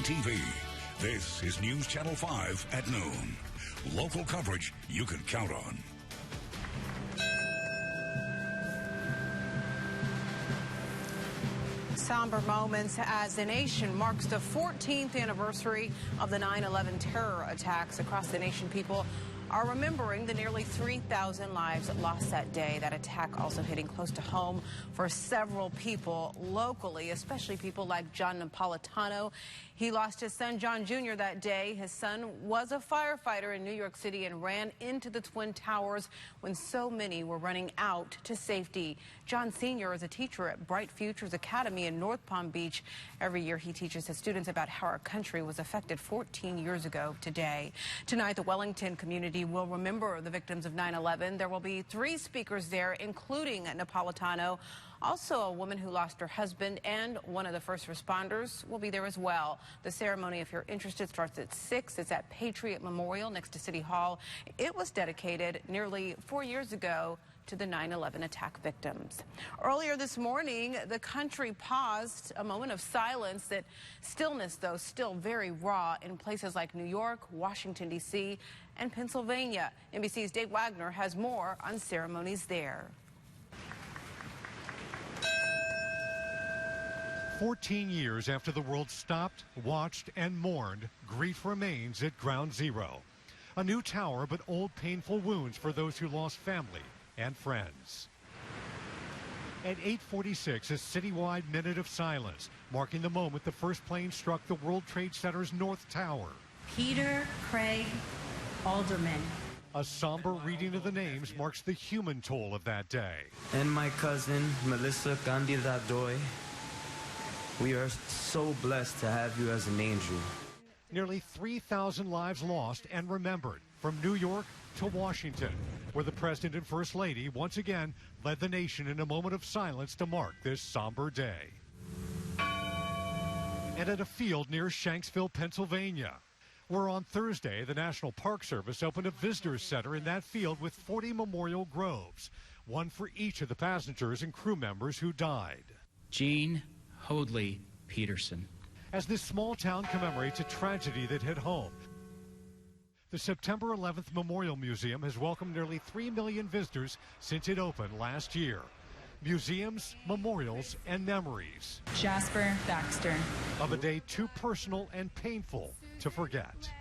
TV. This is News Channel 5 at noon. Local coverage you can count on. Somber moments as the nation marks the 14th anniversary of the 9/11 terror attacks across the nation. People are remembering the nearly 3,000 lives lost that day. That attack also hitting close to home for several people locally, especially people like John Napolitano. He lost his son, John Jr., that day. His son was a firefighter in New York City and ran into the Twin Towers when so many were running out to safety. John Sr. is a teacher at Bright Futures Academy in North Palm Beach. Every year he teaches his students about how our country was affected 14 years ago today. Tonight, the Wellington community will remember the victims of 9/11. There will be 3 speakers there, including Napolitano. Also, a woman who lost her husband and one of the first responders will be there as well. The ceremony, if you're interested, starts at 6. It's at Patriot Memorial next to City Hall. It was dedicated nearly 4 years ago to the 9/11 attack victims. Earlier this morning, the country paused, a moment of silence. That stillness, though, still very raw in places like New York, Washington, D.C., and Pennsylvania. NBC's Dave Wagner has more on ceremonies there. 14 years after the world stopped, watched, and mourned, grief remains at Ground Zero. A new tower, but old painful wounds for those who lost family and friends. At 8:46, a citywide minute of silence, marking the moment the first plane struck the World Trade Center's North Tower. Peter Craig Alderman. A somber reading of the names marks the human toll of that day. And my cousin, Melissa Candidadoy. We are so blessed to have you as an angel. Nearly 3,000 lives lost and remembered, from New York to Washington, where the President and First Lady once again led the nation in a moment of silence to mark this somber day. And at a field near Shanksville, Pennsylvania, where on Thursday the National Park Service opened a visitor center in that field with 40 memorial groves, one for each of the passengers and crew members who died. Gene Hoadley Peterson. As this small town commemorates a tragedy that hit home, the September 11th Memorial Museum has welcomed nearly 3 million visitors since it opened last year. Museums, memorials, and memories. Jasper Baxter. Of a day too personal and painful to forget.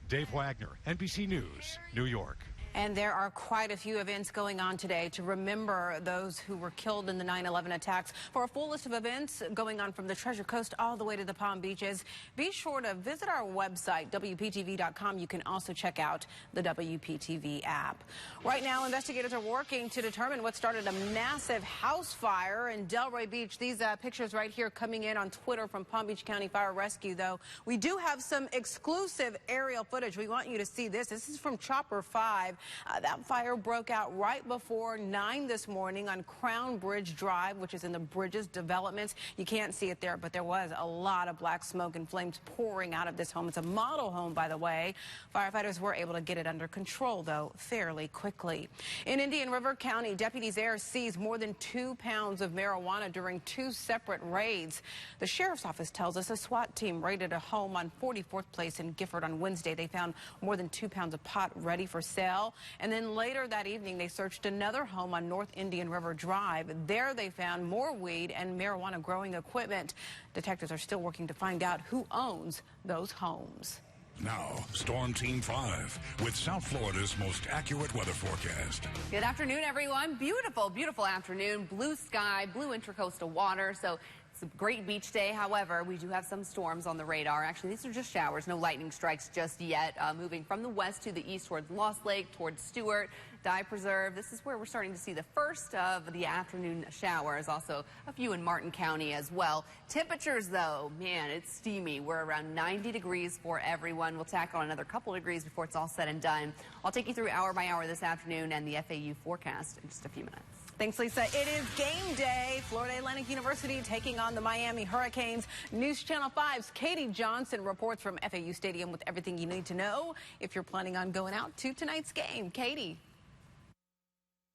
Dave Wagner, NBC News, New York. And there are quite a few events going on today to remember those who were killed in the 9/11 attacks. For a full list of events going on from the Treasure Coast all the way to the Palm Beaches, be sure to visit our website, WPTV.com. You can also check out the WPTV app. Right now, investigators are working to determine what started a massive house fire in Delray Beach. These pictures right here coming in on Twitter from Palm Beach County Fire Rescue, though. We do have some exclusive aerial footage. We want you to see this. This is from Chopper 5. That fire broke out right before 9 this morning on Crown Bridge Drive, which is in the Bridges Developments. You can't see it there, but there was a lot of black smoke and flames pouring out of this home. It's a model home, by the way. Firefighters were able to get it under control, though, fairly quickly. In Indian River County, deputies there seized more than 2 pounds of marijuana during 2 separate raids. The sheriff's office tells us a SWAT team raided a home on 44th Place in Gifford on Wednesday. They found more than 2 pounds of pot ready for sale. And then later that evening, they searched another home on North Indian River Drive. There they found more weed and marijuana growing equipment. Detectives are still working to find out who owns those homes. Now, Storm Team 5 with South Florida's most accurate weather forecast. Good afternoon, everyone. Beautiful, beautiful afternoon. Blue sky, blue intracoastal water. So it's a great beach day. However, we do have some storms on the radar. Actually, these are just showers, no lightning strikes just yet. Moving from the west to the east towards Lost Lake, towards Stewart, Dye Preserve. This is where we're starting to see the first of the afternoon showers. Also, a few in Martin County as well. Temperatures, though, man, it's steamy. We're around 90 degrees for everyone. We'll tack on another couple of degrees before it's all said and done. I'll take you through hour by hour this afternoon and the FAU forecast in just a few minutes. Thanks, Lisa. It is game day. Florida Atlantic University taking on the Miami Hurricanes. News Channel 5's Katie Johnson reports from FAU Stadium with everything you need to know if you're planning on going out to tonight's game. Katie.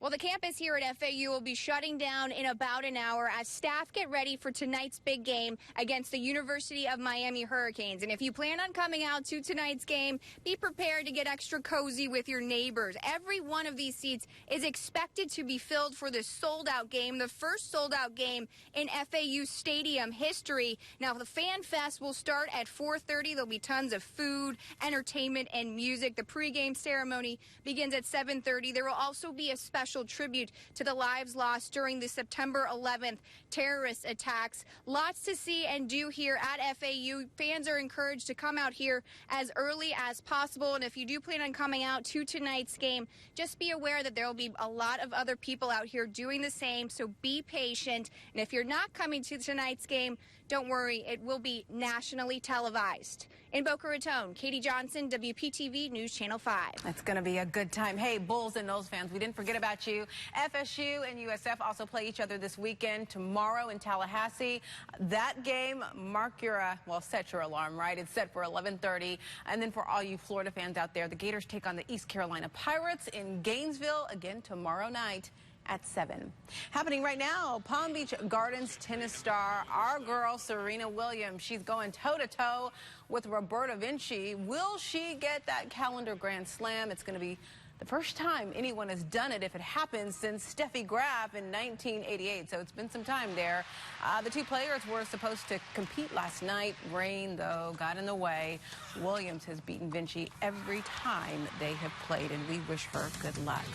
Well, the campus here at FAU will be shutting down in about an hour as staff get ready for tonight's big game against the University of Miami Hurricanes. And if you plan on coming out to tonight's game, be prepared to get extra cozy with your neighbors. Every one of these seats is expected to be filled for this sold-out game, the first sold-out game in FAU Stadium history. Now, the Fan Fest will start at 4:30. There'll be tons of food, entertainment, and music. The pregame ceremony begins at 7:30. There will also be a special tribute to the lives lost during the September 11th terrorist attacks. Lots to see and do here at FAU. Fans are encouraged to come out here as early as possible. And if you do plan on coming out to tonight's game, just be aware that there will be a lot of other people out here doing the same. So be patient. And if you're not coming to tonight's game, don't worry, it will be nationally televised. In Boca Raton, Katie Johnson, WPTV News Channel 5. It's going to be a good time. Hey, Bulls and Knowles fans, we didn't forget about you. FSU and USF also play each other this weekend, tomorrow in Tallahassee. That game, set your alarm, right? It's set for 11:30. And then for all you Florida fans out there, the Gators take on the East Carolina Pirates in Gainesville again tomorrow night at 7. Happening right now, Palm Beach Gardens tennis star, our girl Serena Williams. She's going toe-to-toe with Roberta Vinci. Will she get that calendar Grand Slam? It's going to be the first time anyone has done it, if it happens, since Steffi Graf in 1988. So it's been some time there. The two players were supposed to compete last night. Rain, though, got in the way. Williams has beaten Vinci every time they have played, and we wish her good luck.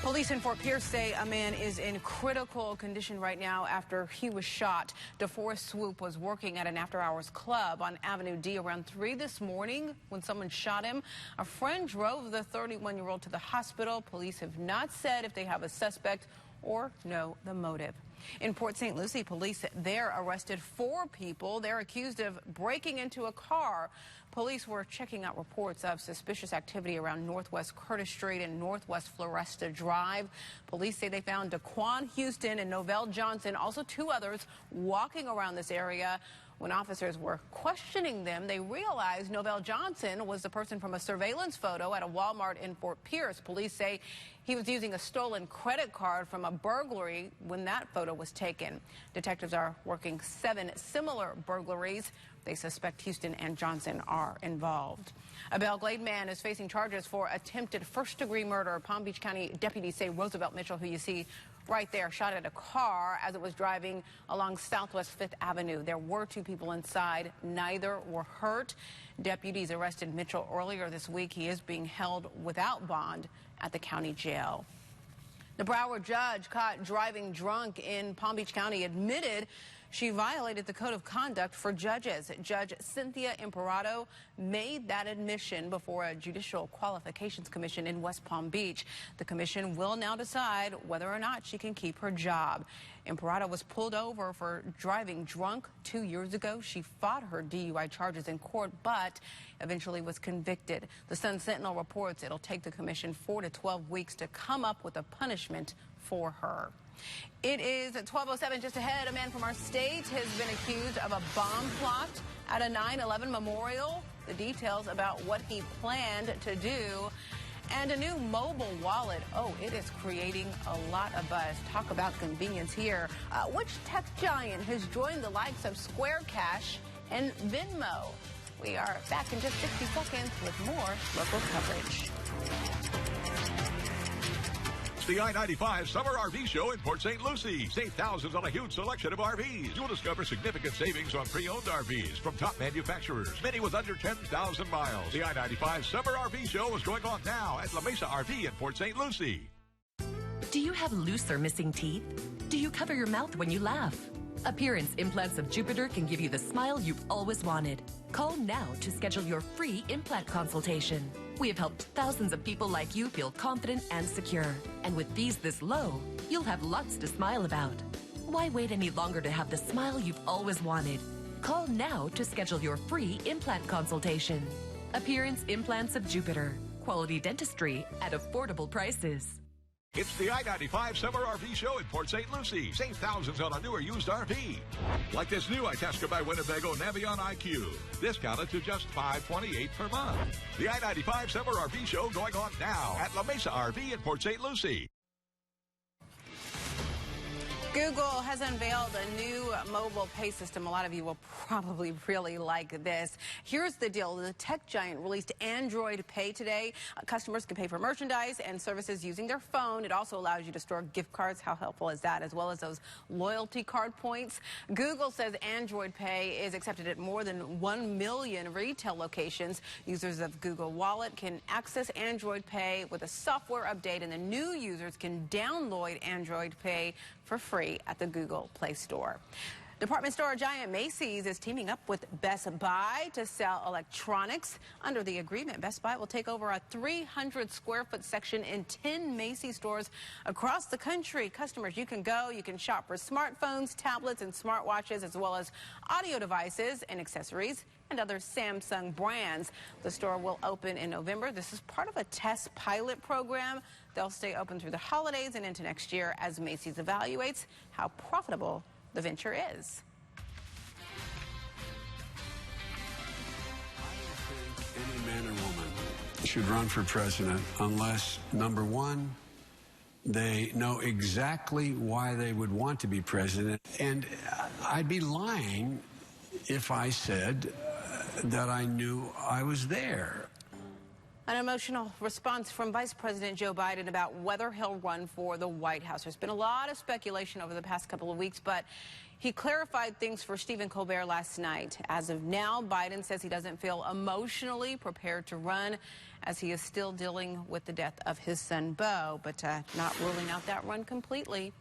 Police in Fort Pierce say a man is in critical condition right now after he was shot. DeForest Swoop was working at an after-hours club on Avenue D around 3 this morning when someone shot him. A friend drove the 31-year-old to the hospital. Police have not said if they have a suspect or know the motive. In Port St. Lucie, police there arrested 4 people. They're accused of breaking into a car. Police were checking out reports of suspicious activity around Northwest Curtis Street and Northwest Floresta Drive. Police say they found Daquan Houston and Novell Johnson, also 2 others, walking around this area. When officers were questioning them, they realized Novell Johnson was the person from a surveillance photo at a Walmart in Fort Pierce. Police say he was using a stolen credit card from a burglary when that photo was taken. Detectives are working 7 similar burglaries. They suspect Houston and Johnson are involved. A Belle Glade man is facing charges for attempted first-degree murder. Palm Beach County deputies say Roosevelt Mitchell, who you see right there, shot at a car as it was driving along Southwest 5th Avenue. There were 2 people inside. Neither were hurt. Deputies arrested Mitchell earlier this week. He is being held without bond at the county jail. The Broward judge caught driving drunk in Palm Beach County admitted she violated the code of conduct for judges. Judge Cynthia Imperato made that admission before a judicial qualifications commission in West Palm Beach. The commission will now decide whether or not she can keep her job. Imperato was pulled over for driving drunk 2 years ago. She fought her DUI charges in court, but eventually was convicted. The Sun Sentinel reports it'll take the commission 4 to 12 weeks to come up with a punishment for her. It is at 12:07, just ahead. A man from our state has been accused of a bomb plot at a 9/11 memorial. The details about what he planned to do. And a new mobile wallet. Oh, it is creating a lot of buzz. Talk about convenience here. Which tech giant has joined the likes of Square Cash and Venmo? We are back in just 60 seconds with more local coverage. It's the I-95 Summer RV Show in Port St. Lucie. Save thousands on a huge selection of RVs. You'll discover significant savings on pre-owned RVs from top manufacturers, many with under 10,000 miles. The I-95 Summer RV Show is going on now at La Mesa RV in Port St. Lucie. Do you have loose or missing teeth? Do you cover your mouth when you laugh? Appearance Implants of Jupiter can give you the smile you've always wanted. Call now to schedule your free implant consultation. We have helped thousands of people like you feel confident and secure. And with fees this low, you'll have lots to smile about. Why wait any longer to have the smile you've always wanted? Call now to schedule your free implant consultation. Appearance Implants of Jupiter. Quality dentistry at affordable prices. It's the I-95 Summer RV Show in Port St. Lucie. Save thousands on a newer used RV. Like this new Itasca by Winnebago Navion IQ. Discounted to just $528 per month. The I-95 Summer RV Show going on now at La Mesa RV in Port St. Lucie. Google has unveiled a new mobile pay system. A lot of you will probably really like this. Here's the deal. The tech giant released Android Pay today. Customers can pay for merchandise and services using their phone. It also allows you to store gift cards. How helpful is that? As well as those loyalty card points. Google says Android Pay is accepted at more than 1 million retail locations. Users of Google Wallet can access Android Pay with a software update, and the new users can download Android Pay for free at the Google Play Store. Department store giant Macy's is teaming up with Best Buy to sell electronics. Under the agreement, Best Buy will take over a 300-square-foot section in 10 Macy's stores across the country. Customers, you can shop for smartphones, tablets, and smartwatches, as well as audio devices and accessories and other Samsung brands. The store will open in November. This is part of a test pilot program. They'll stay open through the holidays and into next year as Macy's evaluates how profitable the venture is. Any man or woman should run for president unless, number one, they know exactly why they would want to be president. And I'd be lying if I said that I knew I was there. An emotional response from Vice President Joe Biden about whether he'll run for the White House. There's been a lot of speculation over the past couple of weeks, but he clarified things for Stephen Colbert last night. As of now, Biden says he doesn't feel emotionally prepared to run, as he is still dealing with the death of his son, Beau, but not ruling out that run completely.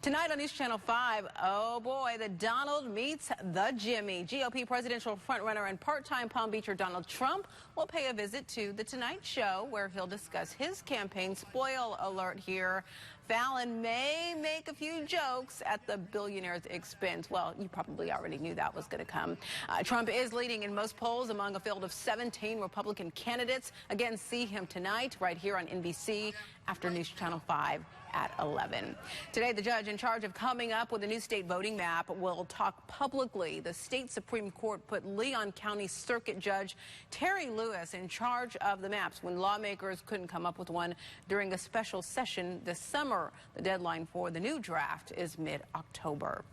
Tonight on News Channel 5, oh boy, the Donald meets the Jimmy. GOP presidential frontrunner and part-time Palm Beacher Donald Trump will pay a visit to The Tonight Show, where he'll discuss his campaign. Spoil alert here. Fallon may make a few jokes at the billionaire's expense. Well, you probably already knew that was going to come. Trump is leading in most polls among a field of 17 Republican candidates. Again, see him tonight right here on NBC after News Channel 5 at 11. Today, the judge in charge of coming up with a new state voting map will talk publicly. The state Supreme Court put Leon County Circuit Judge Terry Lewis in charge of the maps when lawmakers couldn't come up with one during a special session this summer. The deadline for the new draft is mid-October.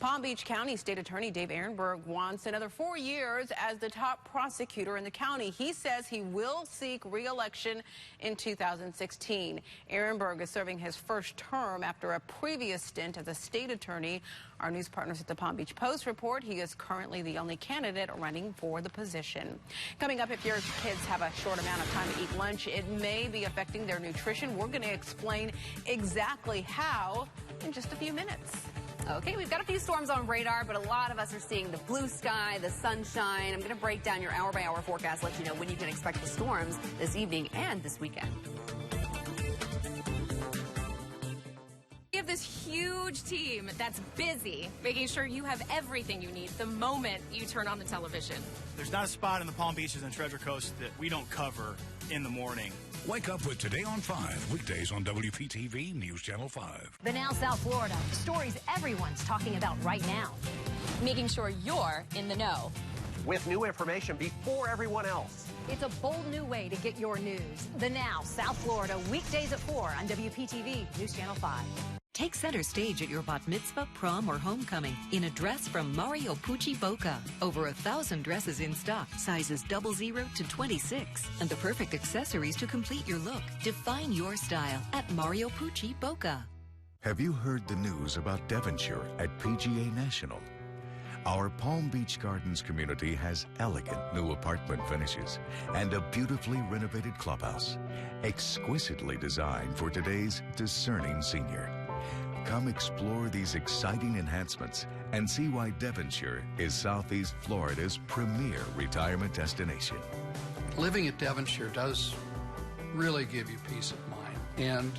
Palm Beach County State Attorney Dave Ehrenberg wants another 4 years as the top prosecutor in the county. He says he will seek re-election in 2016. Ehrenberg is serving his first term after a previous stint as a state attorney. Our news partners at the Palm Beach Post report he is currently the only candidate running for the position. Coming up, if your kids have a short amount of time to eat lunch, it may be affecting their nutrition. We're going to explain exactly how in just a few minutes. Okay, we've got a few storms on radar, but a lot of us are seeing the blue sky, the sunshine. I'm going to break down your hour-by-hour forecast, let you know when you can expect the storms this evening and this weekend. We have this huge team that's busy making sure you have everything you need the moment you turn on the television. There's not a spot in the Palm Beaches and Treasure Coast that we don't cover in the morning. Wake up with Today on 5, weekdays on WPTV News Channel 5. The Now South Florida, stories everyone's talking about right now. Making sure you're in the know. With new information before everyone else. It's a bold new way to get your news. The Now South Florida, weekdays at 4 on WPTV News Channel 5. Take center stage at your bat mitzvah, prom, or homecoming in a dress from Mario Pucci Boca. Over 1,000 dresses in stock, sizes 00 to 26, and the perfect accessories to complete your look. Define your style at Mario Pucci Boca. Have you heard the news about Devonshire at PGA National? Our Palm Beach Gardens community has elegant new apartment finishes and a beautifully renovated clubhouse, exquisitely designed for today's discerning senior. Come explore these exciting enhancements and see why Devonshire is Southeast Florida's premier retirement destination. Living at Devonshire does really give you peace of mind and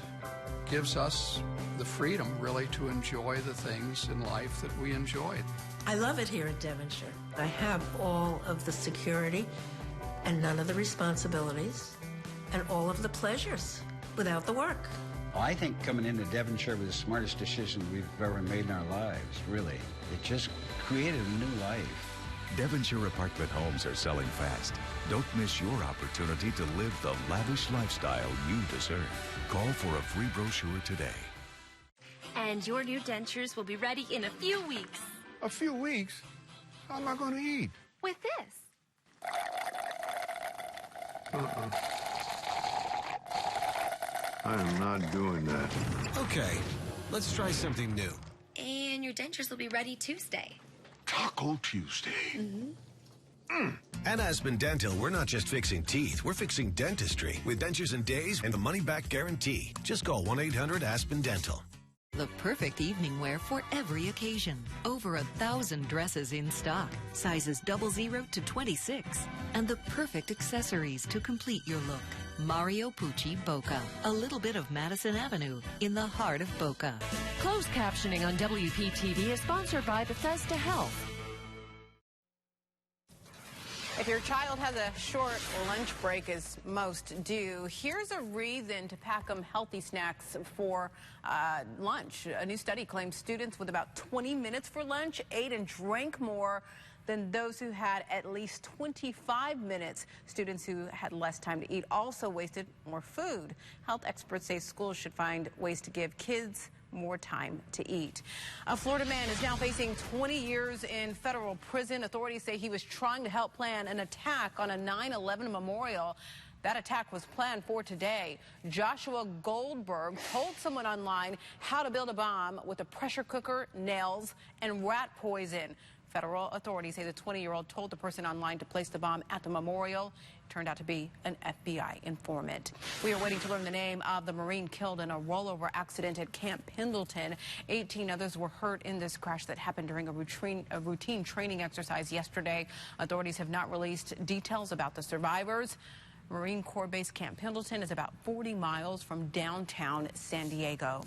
gives us the freedom really to enjoy the things in life that we enjoyed. I love it here at Devonshire. I have all of the security and none of the responsibilities and all of the pleasures without the work. I think coming into Devonshire was the smartest decision we've ever made in our lives, really. It just created a new life. Devonshire apartment homes are selling fast. Don't miss your opportunity to live the lavish lifestyle you deserve. Call for a free brochure today. And your new dentures will be ready in a few weeks. A few weeks? How am I going to eat? With this. I am not doing that. Okay, let's try something new. And your dentures will be ready Tuesday. Taco Tuesday. At Aspen Dental, we're not just fixing teeth, we're fixing dentistry with dentures in days and the money-back guarantee. Just call 1-800-ASPEN-DENTAL. The perfect evening wear for every occasion. Over 1,000 dresses in stock, sizes 00 to 26, and the perfect accessories to complete your look. Mario Pucci Boca, a little bit of Madison Avenue in the heart of Boca. Closed captioning on WPTV is sponsored by Bethesda Health. If your child has a short lunch break, as most do, here's a reason to pack them healthy snacks for lunch. A new study claims students with about 20 minutes for lunch ate and drank more than those who had at least 25 minutes. Students who had less time to eat also wasted more food. Health experts say schools should find ways to give kids more time to eat. A Florida man is now facing 20 years in federal prison. Authorities say he was trying to help plan an attack on a 9/11 memorial. That attack was planned for today. Joshua Goldberg told someone online how to build a bomb with a pressure cooker, nails, and rat poison. Federal authorities say the 20-year-old told the person online to place the bomb at the memorial. It turned out to be an FBI informant. We are waiting to learn the name of the Marine killed in a rollover accident at Camp Pendleton. 18 others were hurt in this crash that happened during a routine training exercise yesterday. Authorities have not released details about the survivors. Marine Corps Base Camp Pendleton is about 40 miles from downtown San Diego.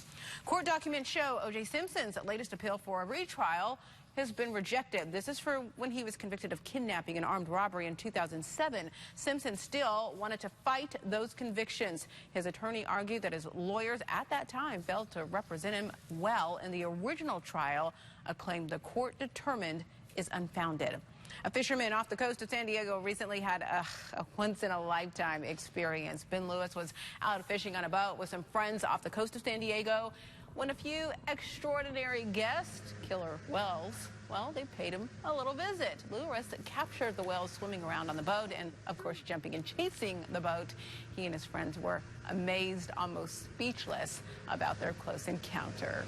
Court documents show O.J. Simpson's latest appeal for a retrial has been rejected. This is for when he was convicted of kidnapping and armed robbery in 2007. Simpson still wanted to fight those convictions. His attorney argued that his lawyers at that time failed to represent him well in the original trial, a claim the court determined is unfounded. A fisherman off the coast of San Diego recently had a once-in-a-lifetime experience. Ben Lewis was out fishing on a boat with some friends off the coast of San Diego when a few extraordinary guests, killer whales, well, they paid him a little visit. Lewis captured the whales swimming around on the boat and, of course, jumping and chasing the boat. He and his friends were amazed, almost speechless about their close encounter.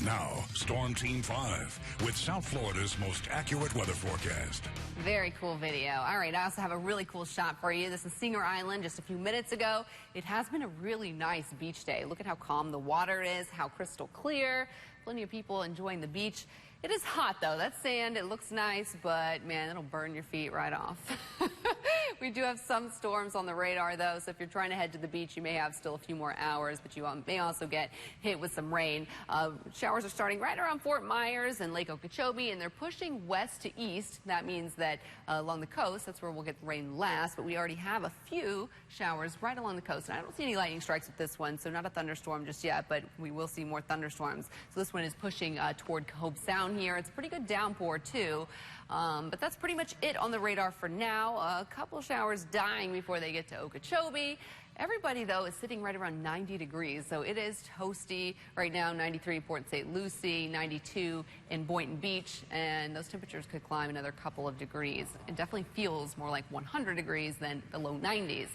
Now, Storm Team 5 with South Florida's most accurate weather forecast. Very cool video. All right, I also have a really cool shot for you. This is Singer Island just a few minutes ago. It has been a really nice beach day. Look at how calm the water is, how crystal clear. Plenty of people enjoying the beach. It is hot, though. That sand, it looks nice, but, man, it'll burn your feet right off. We do have some storms on the radar, though, so if you're trying to head to the beach, you may have still a few more hours, but you may also get hit with some rain. Showers are starting right around Fort Myers and Lake Okeechobee, and they're pushing west to east. That means that along the coast, that's where we'll get rain last, but we already have a few showers right along the coast. And I don't see any lightning strikes with this one, so not a thunderstorm just yet, but we will see more thunderstorms. So this one is pushing toward Hobe Sound here. It's a pretty good downpour, too. But that's pretty much it on the radar for now. A couple showers dying before they get to Okeechobee. Everybody, though, is sitting right around 90 degrees, so it is toasty right now. 93 in Port St. Lucie, 92 in Boynton Beach, and those temperatures could climb another couple of degrees. It definitely feels more like 100 degrees than the low 90s.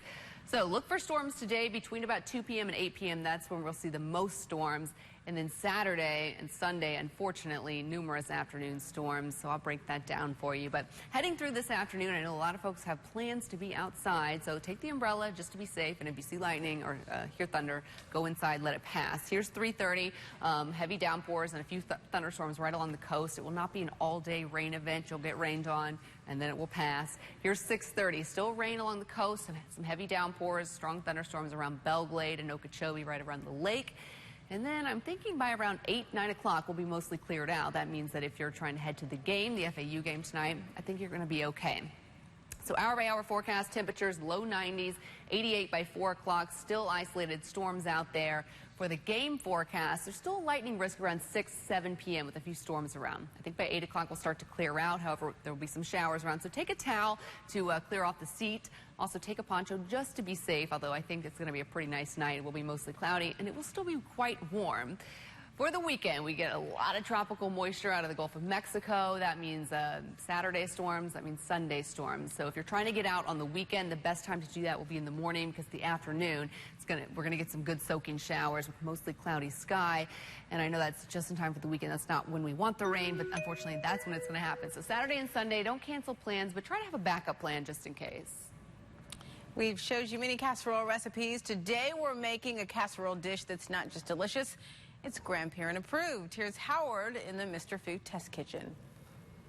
So look for storms today between about 2 p.m. and 8 p.m. That's when we'll see the most storms. And then Saturday and Sunday, unfortunately, numerous afternoon storms. So I'll break that down for you. But heading through this afternoon, I know a lot of folks have plans to be outside. So take the umbrella just to be safe. And if you see lightning or hear thunder, go inside, let it pass. Here's 3:30, heavy downpours and a few thunderstorms right along the coast. It will not be an all-day rain event. You'll get rained on, and then it will pass. Here's 6:30, still rain along the coast, some heavy downpours, strong thunderstorms around Belglade and Okeechobee right around the lake. And then I'm thinking by around 8, 9 o'clock we'll be mostly cleared out. That means that if you're trying to head to the game, the FAU game tonight, I think you're going to be okay. So hour-by-hour forecast, temperatures low 90s, 88 by 4 o'clock, still isolated storms out there. For the game forecast, there's still a lightning risk around 6, 7 p.m. with a few storms around. I think by 8 o'clock we'll start to clear out. However, there will be some showers around. So take a towel to clear off the seat. Also take a poncho just to be safe, although I think it's going to be a pretty nice night. It will be mostly cloudy, and it will still be quite warm. For the weekend, we get a lot of tropical moisture out of the Gulf of Mexico. That means Saturday storms. That means Sunday storms. So if you're trying to get out on the weekend, the best time to do that will be in the morning, because the afternoon, we're going to get some good soaking showers with mostly cloudy sky. And I know that's just in time for the weekend. That's not when we want the rain, but unfortunately, that's when it's going to happen. So Saturday and Sunday, don't cancel plans, but try to have a backup plan just in case. We've showed you many casserole recipes. Today, we're making a casserole dish that's not just delicious, it's grandparent approved. Here's Howard in the Mr. Food Test Kitchen.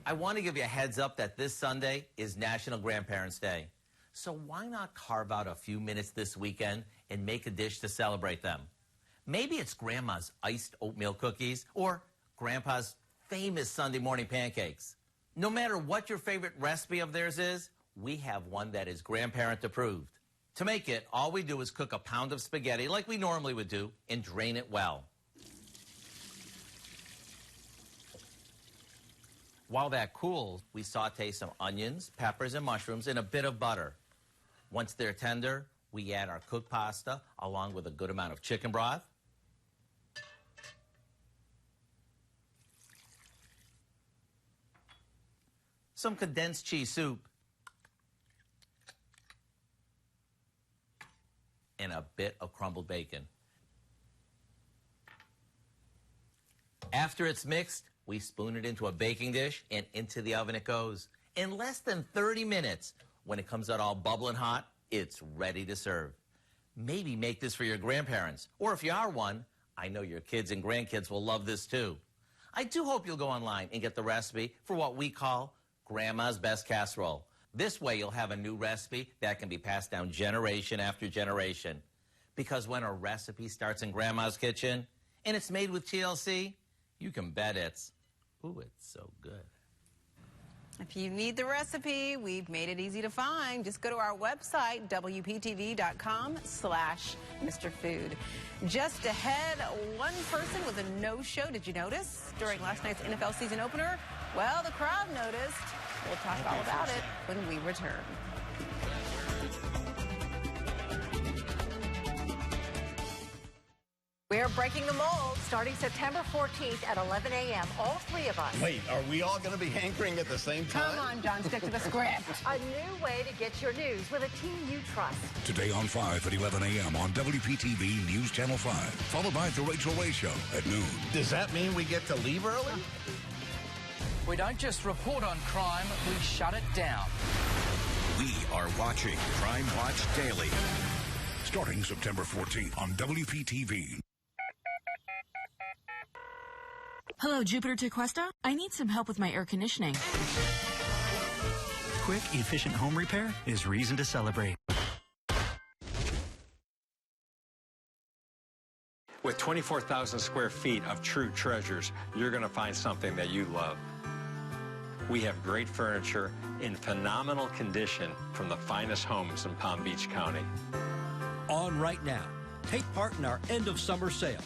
I want to give you a heads up that this Sunday is National Grandparents' Day. So why not carve out a few minutes this weekend and make a dish to celebrate them? Maybe it's Grandma's iced oatmeal cookies or Grandpa's famous Sunday morning pancakes. No matter what your favorite recipe of theirs is, we have one that is grandparent approved. To make it, all we do is cook a pound of spaghetti like we normally would do and drain it well. While that cools, we saute some onions, peppers, and mushrooms in a bit of butter. Once they're tender, we add our cooked pasta along with a good amount of chicken broth, some condensed cheese soup, and a bit of crumbled bacon. After it's mixed, we spoon it into a baking dish, and into the oven it goes. In less than 30 minutes, when it comes out all bubbling hot, it's ready to serve. Maybe make this for your grandparents, or if you are one, I know your kids and grandkids will love this too. I do hope you'll go online and get the recipe for what we call Grandma's Best Casserole. This way you'll have a new recipe that can be passed down generation after generation. Because when a recipe starts in Grandma's kitchen, and it's made with TLC, you can bet it's so good. If you need the recipe, we've made it easy to find. Just go to our website, WPTV.com/MrFood. Just ahead, one person was a no-show. Did you notice? During last night's NFL season opener? Well, the crowd noticed. We'll talk all about it when we return. We're breaking the mold starting September 14th at 11 a.m. All three of us. Wait, are we all going to be hankering at the same time? Come on, John, stick to the script. A new way to get your news with a team you trust. Today on 5 at 11 a.m. on WPTV News Channel 5, followed by The Rachel Ray Show at noon. Does that mean we get to leave early? We don't just report on crime, we shut it down. We are watching Crime Watch Daily. Starting September 14th on WPTV. Hello, Jupiter to Cuesta. I need some help with my air conditioning. Quick, efficient home repair is reason to celebrate. With 24,000 square feet of true treasures, you're going to find something that you love. We have great furniture in phenomenal condition from the finest homes in Palm Beach County. On right now. Take part in our end of summer sale.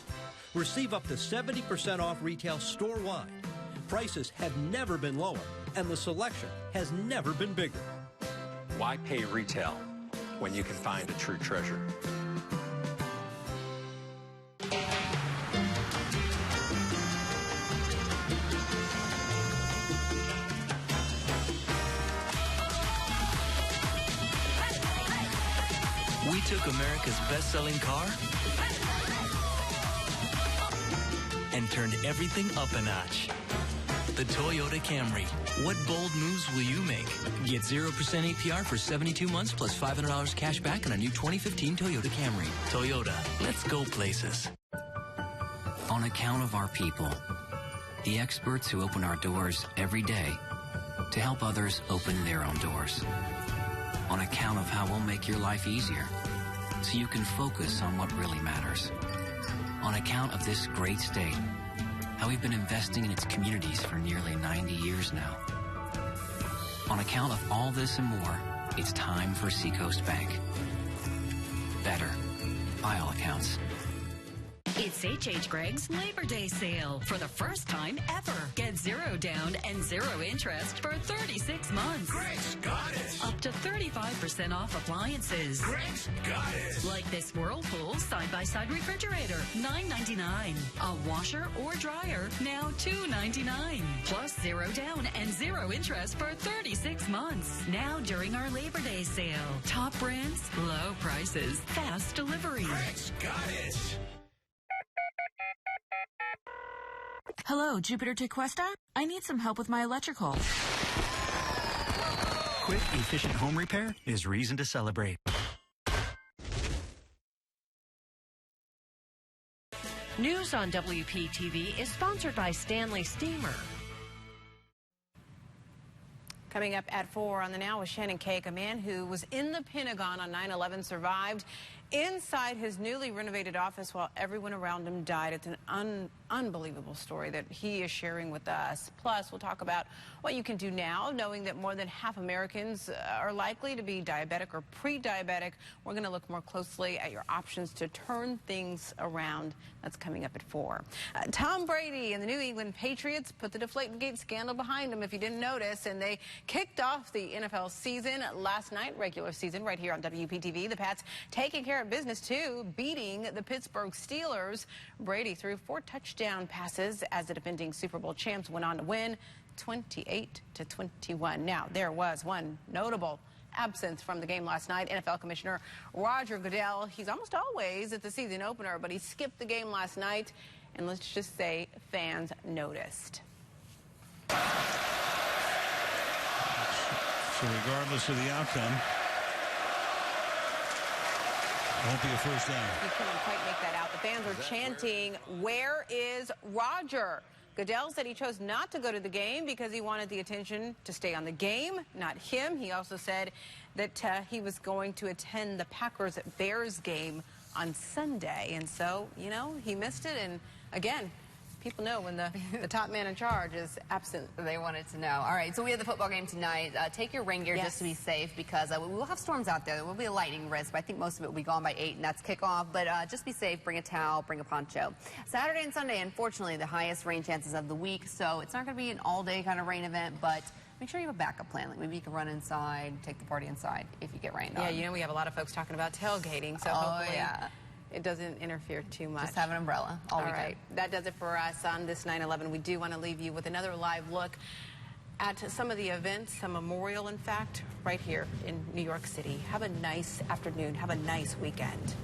Receive up to 70% off retail store-wide. Prices have never been lower, and the selection has never been bigger. Why pay retail when you can find a true treasure? We took America's best-selling car and turned everything up a notch. The Toyota Camry. What bold moves will you make? Get 0% APR for 72 months plus $500 cash back on a new 2015 Toyota Camry. Toyota, let's go places. On account of our people, the experts who open our doors every day to help others open their own doors. On account of how we'll make your life easier so you can focus on what really matters. On account of this great state, how we've been investing in its communities for nearly 90 years now. On account of all this and more, it's time for Seacoast Bank. Better, by all accounts. It's H.H. Gregg's Labor Day sale. For the first time ever, get 0 down and 0 interest for 36 months. Gregg's got it. Up to 35% off appliances. Gregg's got it. Like this Whirlpool side-by-side refrigerator, $9.99. A washer or dryer, now $2.99. Plus 0 down and 0 interest for 36 months. Now during our Labor Day sale. Top brands, low prices, fast delivery. Gregg's got it. Hello, Jupiter Tequesta? I need some help with my electrical. Quick, efficient home repair is reason to celebrate. News on WPTV is sponsored by Stanley Steamer. Coming up at 4 on the Now with Shannon Cake, a man who was in the Pentagon on 9/11 survived inside his newly renovated office while everyone around him died. It's an unbelievable story that he is sharing with us. Plus, we'll talk about what you can do now, knowing that more than half Americans are likely to be diabetic or pre-diabetic. We're going to look more closely at your options to turn things around. That's coming up at 4. Tom Brady and the New England Patriots put the Deflategate scandal behind them, if you didn't notice, and they kicked off the NFL season last night, regular season, right here on WPTV. The Pats taking care of business, too, beating the Pittsburgh Steelers. Brady threw 4 touchdown passes as the defending Super Bowl champs went on to win 28-21. Now, there was one notable absence from the game last night. NFL Commissioner Roger Goodell, he's almost always at the season opener, but he skipped the game last night, and let's just say fans noticed. So regardless of the outcome, won't be a first down. You couldn't quite make that out. The fans are chanting, "Where is Roger?" Goodell said he chose not to go to the game because he wanted the attention to stay on the game, not him. He also said that he was going to attend the Packers-Bears game on Sunday. And so, you know, he missed it. And again, people know when the top man in charge is absent. They wanted to know. All right, so we have the football game tonight. Take your rain gear just to be safe, because we will have storms out there. There will be a lightning risk, but I think most of it will be gone by 8, and that's kickoff. But just be safe. Bring a towel. Bring a poncho. Saturday and Sunday, unfortunately, the highest rain chances of the week, so it's not going to be an all-day kind of rain event, but make sure you have a backup plan. Like maybe you can run inside, take the party inside if you get rained on. Yeah, you know, we have a lot of folks talking about tailgating, so hopefully it doesn't interfere too much. Just have an umbrella all weekend. Right, that does it for us on this 9/11. We do want to leave you with another live look at some of the events, a memorial, in fact, right here in New York City. Have a nice afternoon. Have a nice weekend.